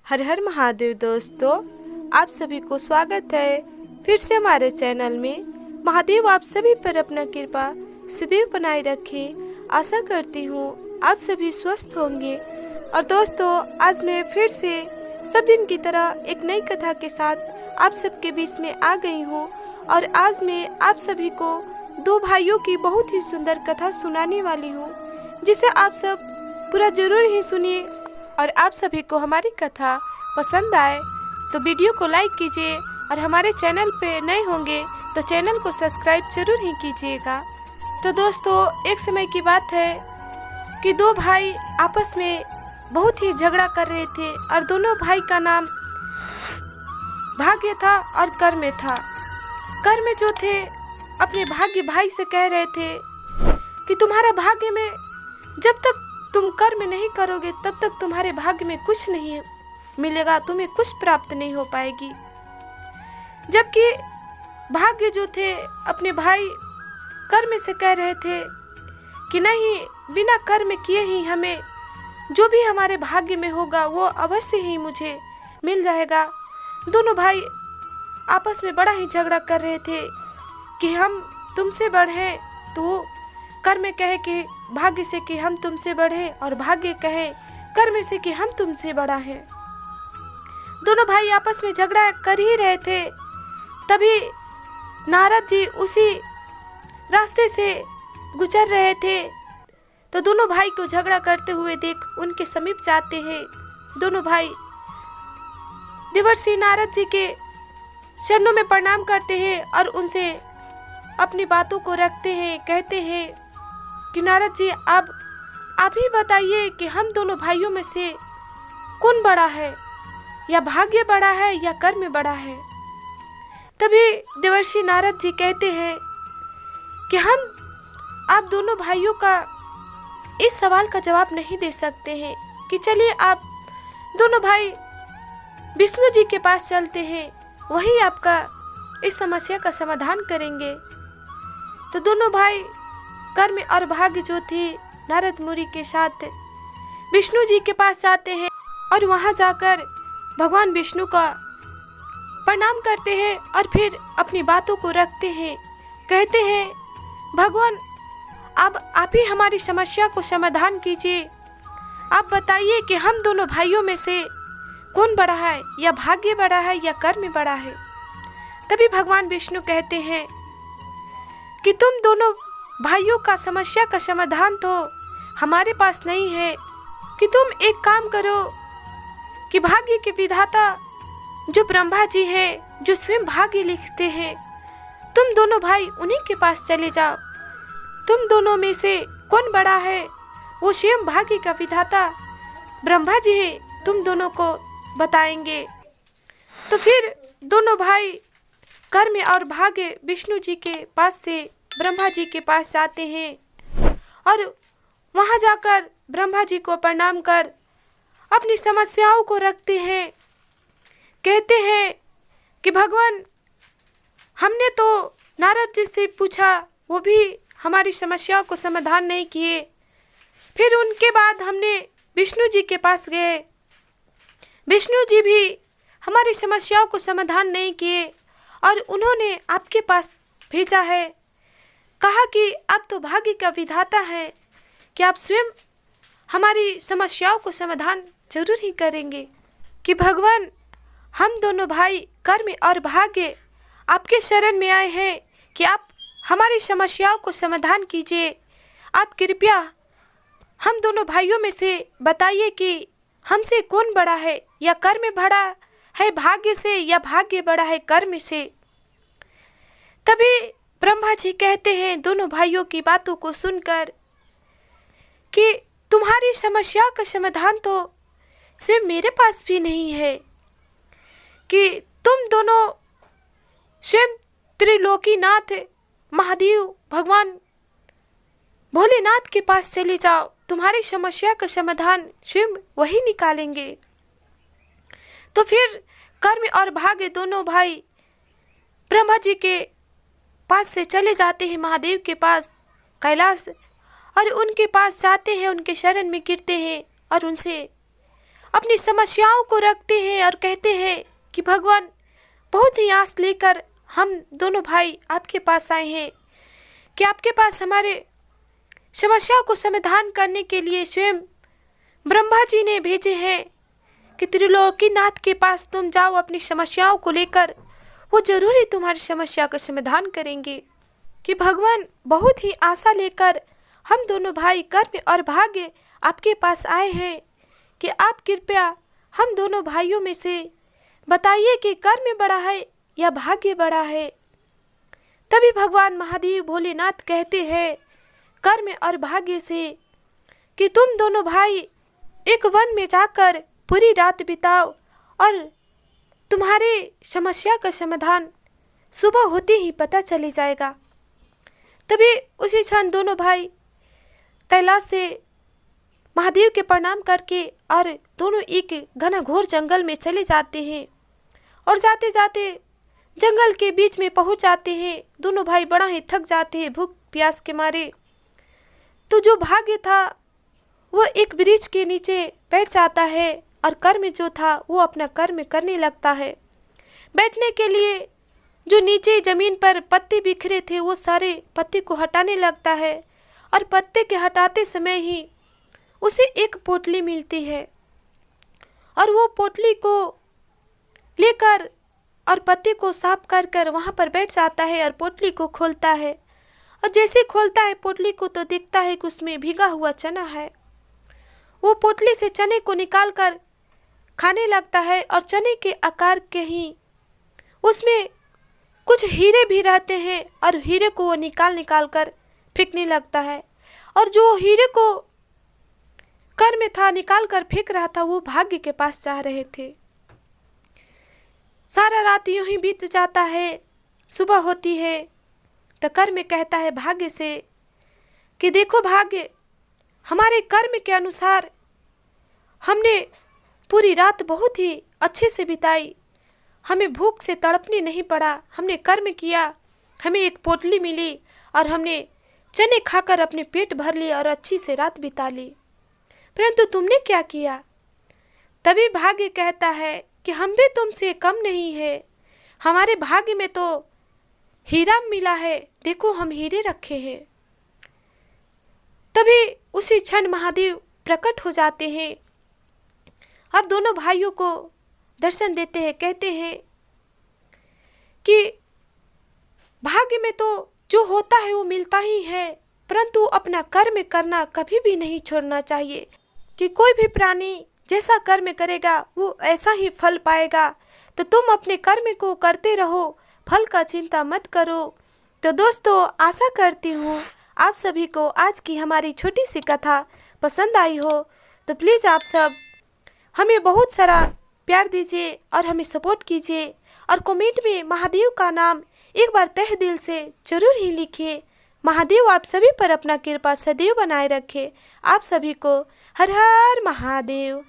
हर हर महादेव दोस्तों, आप सभी को स्वागत है फिर से हमारे चैनल में। महादेव आप सभी पर अपना कृपा सदैव बनाए रखे। आशा करती हूँ आप सभी स्वस्थ होंगे। और दोस्तों, आज मैं फिर से सब दिन की तरह एक नई कथा के साथ आप सबके बीच में आ गई हूँ। और आज मैं आप सभी को दो भाइयों की बहुत ही सुंदर कथा सुनाने वाली हूँ, जिसे आप सब पूरा जरूर ही सुनिए। और आप सभी को हमारी कथा पसंद आए तो वीडियो को लाइक कीजिए, और हमारे चैनल पे नए होंगे तो चैनल को सब्सक्राइब जरूर ही कीजिएगा। तो दोस्तों, एक समय की बात है कि दो भाई आपस में बहुत ही झगड़ा कर रहे थे, और दोनों भाई का नाम भाग्य था और कर्म था। कर्म जो थे अपने भाग्य भाई से कह रहे थे कि तुम्हारा भाग्य में जब तक तुम कर्म नहीं करोगे तब तक तुम्हारे भाग्य में कुछ नहीं मिलेगा, तुम्हें कुछ प्राप्त नहीं हो पाएगी। जबकि भाग्य जो थे अपने भाई कर्म से कह रहे थे कि नहीं, बिना कर्म किए ही हमें जो भी हमारे भाग्य में होगा वो अवश्य ही मुझे मिल जाएगा। दोनों भाई आपस में बड़ा ही झगड़ा कर रहे थे कि हम तुमसे बड़े हैं, तो कर्म कहे कि भाग्य से कि हम तुमसे बड़े, और भाग्य कहे कर्म से कि हम तुमसे बड़ा है। दोनों भाई आपस में झगड़ा कर ही रहे थे, तभी नारद जी उसी रास्ते से गुजर रहे थे। तो दोनों भाई को झगड़ा करते हुए देख उनके समीप जाते हैं। दोनों भाई देवर्षि नारद जी के चरणों में प्रणाम करते हैं और उनसे अपनी बातों को रखते हैं। कहते हैं कि नारद जी, आप ही बताइए कि हम दोनों भाइयों में से कौन बड़ा है, या भाग्य बड़ा है या कर्म बड़ा है। तभी देवर्षि नारद जी कहते हैं कि हम आप दोनों भाइयों का इस सवाल का जवाब नहीं दे सकते हैं, कि चलिए आप दोनों भाई विष्णु जी के पास चलते हैं, वही आपका इस समस्या का समाधान करेंगे। तो दोनों भाई कर्म और भाग्य जो थे नारद मुनि के साथ विष्णु जी के पास जाते हैं, और वहां जाकर भगवान विष्णु का प्रणाम करते हैं और फिर अपनी बातों को रखते हैं। कहते हैं, भगवान अब आप ही हमारी समस्या को समाधान कीजिए। आप बताइए कि हम दोनों भाइयों में से कौन बड़ा है, या भाग्य बड़ा है या कर्म बड़ा है। तभी भगवान विष्णु कहते हैं कि तुम दोनों भाइयों का समस्या का समाधान तो हमारे पास नहीं है, कि तुम एक काम करो कि भाग्य के विधाता जो ब्रह्मा जी हैं, जो स्वयं भाग्य लिखते हैं, तुम दोनों भाई उन्हीं के पास चले जाओ। तुम दोनों में से कौन बड़ा है, वो स्वयं भाग्य का विधाता ब्रह्मा जी है, तुम दोनों को बताएंगे। तो फिर दोनों भाई कर्म और भाग्य विष्णु जी के पास से ब्रह्मा जी के पास जाते हैं, और वहां जाकर ब्रह्मा जी को प्रणाम कर अपनी समस्याओं को रखते हैं। कहते हैं कि भगवान, हमने तो नारद जी से पूछा, वो भी हमारी समस्याओं को समाधान नहीं किए। फिर उनके बाद हमने विष्णु जी के पास गए, विष्णु जी भी हमारी समस्याओं को समाधान नहीं किए, और उन्होंने आपके पास भेजा है, कहा कि आप तो भाग्य का विधाता है, कि आप स्वयं हमारी समस्याओं को समाधान जरूर ही करेंगे। कि भगवान, हम दोनों भाई कर्म और भाग्य आपके शरण में आए हैं, कि आप हमारी समस्याओं को समाधान कीजिए। आप कृपया हम दोनों भाइयों में से बताइए कि हमसे कौन बड़ा है, या कर्म बड़ा है भाग्य से, या भाग्य बड़ा है कर्म से। तभी ब्रह्मा जी कहते हैं दोनों भाइयों की बातों को सुनकर कि तुम्हारी समस्या का समाधान तो सिर्फ मेरे पास भी नहीं है, कि तुम दोनों स्वयं त्रिलोकीनाथ महादेव भगवान भोलेनाथ के पास चले जाओ, तुम्हारी समस्या का समाधान स्वयं वही निकालेंगे। तो फिर कर्म और भाग्य दोनों भाई ब्रह्मा जी के पास से चले जाते हैं, महादेव के पास कैलाश, और उनके पास जाते हैं, उनके शरण में गिरते हैं और उनसे अपनी समस्याओं को रखते हैं और कहते हैं कि भगवान, बहुत ही आस लेकर हम दोनों भाई आपके पास आए हैं कि आपके पास हमारे समस्याओं को समाधान करने के लिए स्वयं ब्रह्मा जी ने भेजे हैं कि त्रिलोकीनाथ के पास तुम जाओ अपनी समस्याओं को लेकर, वो जरूर ही तुम्हारी समस्या का समाधान करेंगे। कि भगवान, बहुत ही आशा लेकर हम दोनों भाई कर्म और भाग्य आपके पास आए हैं कि आप कृपया हम दोनों भाइयों में से बताइए कि कर्म बड़ा है या भाग्य बड़ा है। तभी भगवान महादेव भोलेनाथ कहते हैं कर्म और भाग्य से कि तुम दोनों भाई एक वन में जाकर पूरी रात बिताओ और तुम्हारे समस्या का समाधान सुबह होते ही पता चली जाएगा। तभी उसी क्षण दोनों भाई कैलाश से महादेव के प्रणाम करके और दोनों एक घनघोर जंगल में चले जाते हैं और जाते जाते जंगल के बीच में पहुंच जाते हैं। दोनों भाई बड़ा ही थक जाते हैं भूख प्यास के मारे। तो जो भाग्य था वो एक वृक्ष के नीचे बैठ जाता है और कर्म जो था वो अपना कर्म करने लगता है। बैठने के लिए जो नीचे जमीन पर पत्ते बिखरे थे वो सारे पत्ते को हटाने लगता है और पत्ते के हटाते समय ही उसे एक पोटली मिलती है और वो पोटली को लेकर और पत्ते को साफ कर कर वहाँ पर बैठ जाता है और पोटली को खोलता है। और जैसे खोलता है पोटली को तो दिखता है कि उसमें भीगा हुआ चना है। वो पोटली से चने को निकाल कर खाने लगता है और चने के आकार के ही उसमें कुछ हीरे भी रहते हैं और हीरे को वो निकाल निकाल कर फेंकने लगता है। और जो हीरे को कर में था निकाल कर फेंक रहा था वो भाग्य के पास जा रहे थे। सारा रात यूं ही बीत जाता है। सुबह होती है तो कर्म कहता है भाग्य से कि देखो भाग्य, हमारे कर्म के अनुसार हमने पूरी रात बहुत ही अच्छे से बिताई, हमें भूख से तड़पने नहीं पड़ा। हमने कर्म किया, हमें एक पोटली मिली और हमने चने खाकर अपने पेट भर लिए और अच्छी से रात बिता ली। परंतु तुमने क्या किया? तभी भाग्य कहता है कि हम भी तुमसे कम नहीं है, हमारे भाग्य में तो हीरा मिला है, देखो हम हीरे रखे हैं। तभी उसी क्षण महादेव प्रकट हो जाते हैं और दोनों भाइयों को दर्शन देते हैं। कहते हैं कि भाग्य में तो जो होता है वो मिलता ही है, परंतु अपना कर्म करना कभी भी नहीं छोड़ना चाहिए कि कोई भी प्राणी जैसा कर्म करेगा वो ऐसा ही फल पाएगा। तो तुम अपने कर्म को करते रहो, फल का चिंता मत करो। तो दोस्तों, आशा करती हूँ आप सभी को आज की हमारी छोटी सी कथा पसंद आई हो। तो प्लीज़ आप सब हमें बहुत सारा प्यार दीजिए और हमें सपोर्ट कीजिए और कमेंट में महादेव का नाम एक बार तहे दिल से जरूर ही लिखिए। महादेव आप सभी पर अपना कृपा सदैव बनाए रखे। आप सभी को हर हर महादेव।